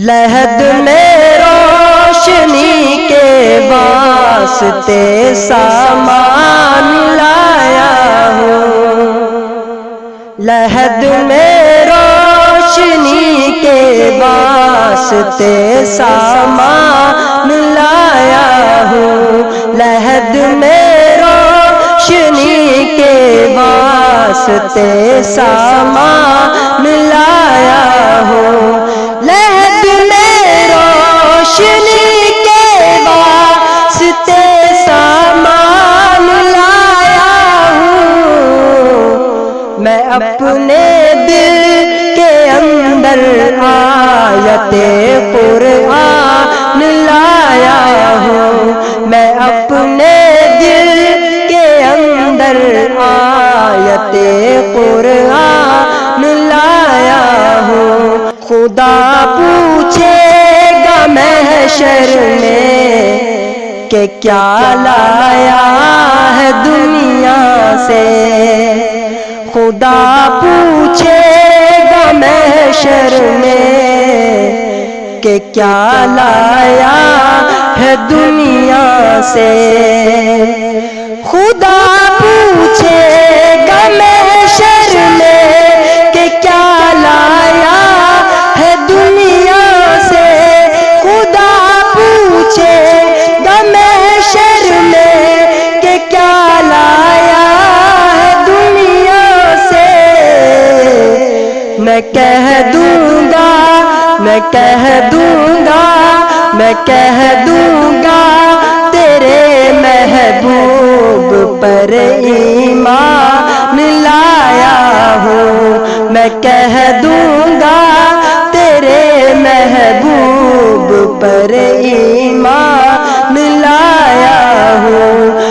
لحد میں روشنی کے واسطے سامان لایا ہوں، لحد میں روشنی کے واسطے سامان لایا ہوں، لحد میں روشنی کے واسطے سامان لایا ہوں، لحد میں روشنی کے واسطے سامان لایا ہوں، میں اپنے دل کے اندر آیت قرآن لایا ہوں، میں اپنے دل کے اندر آیت قرآن لایا ہوں، خدا پوچھے گا محشر میں کہ کیا لایا ہے دنیا سے، خدا پوچھے گا محشر میں کہ کیا لایا ہے دنیا سے، خدا پوچھے گا محشر میں کہ کیا لایا ہے دنیا سے، خدا پوچھے گا محشر میں کہ کیا لایا ہے دنیا سے، میں کہہ دوں گا، میں کہہ دوں گا، میں کہہ دوں گا تیرے محبوب پر ایمان لایا ہوں، میں کہہ دوں گا تیرے محبوب پر ایمان لایا